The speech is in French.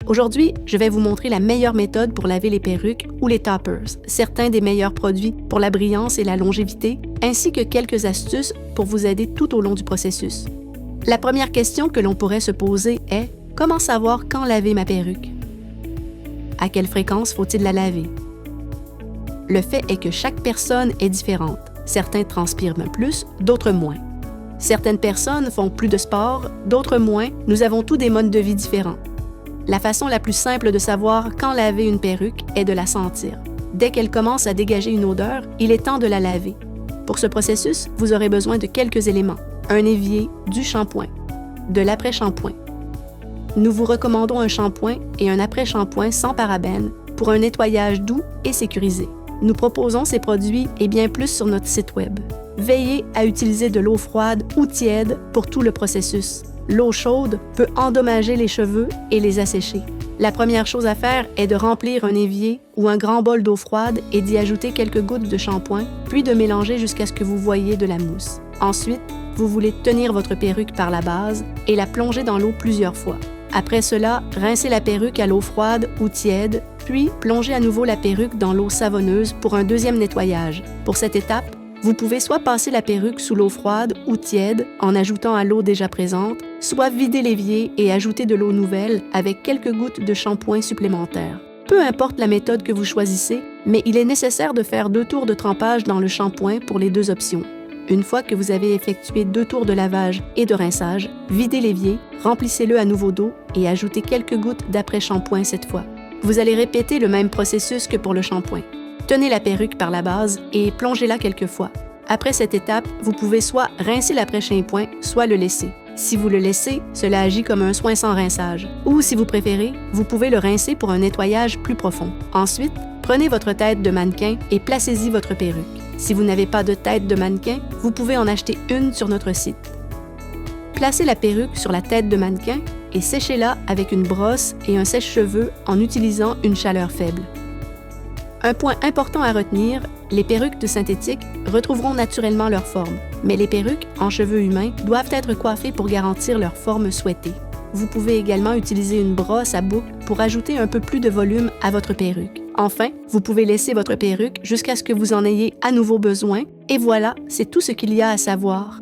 Aujourd'hui, je vais vous montrer la meilleure méthode pour laver les perruques ou les toppers, certains des meilleurs produits pour la brillance et la longévité, ainsi que quelques astuces pour vous aider tout au long du processus. La première question que l'on pourrait se poser est « Comment savoir quand laver ma perruque? » À quelle fréquence faut-il la laver? Le fait est que chaque personne est différente. Certains transpirent plus, d'autres moins. Certaines personnes font plus de sport, d'autres moins. Nous avons tous des modes de vie différents. La façon la plus simple de savoir quand laver une perruque est de la sentir. Dès qu'elle commence à dégager une odeur, il est temps de la laver. Pour ce processus, vous aurez besoin de quelques éléments. Un évier, du shampoing, de l'après-shampoing. Nous vous recommandons un shampoing et un après-shampoing sans parabènes pour un nettoyage doux et sécurisé. Nous proposons ces produits et bien plus sur notre site Web. Veillez à utiliser de l'eau froide ou tiède pour tout le processus. L'eau chaude peut endommager les cheveux et les assécher. La première chose à faire est de remplir un évier ou un grand bol d'eau froide et d'y ajouter quelques gouttes de shampoing, puis de mélanger jusqu'à ce que vous voyiez de la mousse. Ensuite, vous voulez tenir votre perruque par la base et la plonger dans l'eau plusieurs fois. Après cela, rincez la perruque à l'eau froide ou tiède, puis plongez à nouveau la perruque dans l'eau savonneuse pour un deuxième nettoyage. Pour cette étape, vous pouvez soit passer la perruque sous l'eau froide ou tiède en ajoutant à l'eau déjà présente, soit vider l'évier et ajouter de l'eau nouvelle avec quelques gouttes de shampoing supplémentaires. Peu importe la méthode que vous choisissez, mais il est nécessaire de faire 2 tours de trempage dans le shampoing pour les 2 options. Une fois que vous avez effectué 2 tours de lavage et de rinçage, videz l'évier, remplissez-le à nouveau d'eau et ajoutez quelques gouttes d'après-shampoing cette fois. Vous allez répéter le même processus que pour le shampoing. Tenez la perruque par la base et plongez-la quelques fois. Après cette étape, vous pouvez soit rincer l'après-shampoing, soit le laisser. Si vous le laissez, cela agit comme un soin sans rinçage. Ou si vous préférez, vous pouvez le rincer pour un nettoyage plus profond. Ensuite, prenez votre tête de mannequin et placez-y votre perruque. Si vous n'avez pas de tête de mannequin, vous pouvez en acheter une sur notre site. Placez la perruque sur la tête de mannequin et séchez-la avec une brosse et un sèche-cheveux en utilisant une chaleur faible. Un point important à retenir, les perruques de synthétique retrouveront naturellement leur forme, mais les perruques en cheveux humains doivent être coiffées pour garantir leur forme souhaitée. Vous pouvez également utiliser une brosse à boucles pour ajouter un peu plus de volume à votre perruque. Enfin, vous pouvez laisser votre perruque jusqu'à ce que vous en ayez à nouveau besoin, et voilà, c'est tout ce qu'il y a à savoir.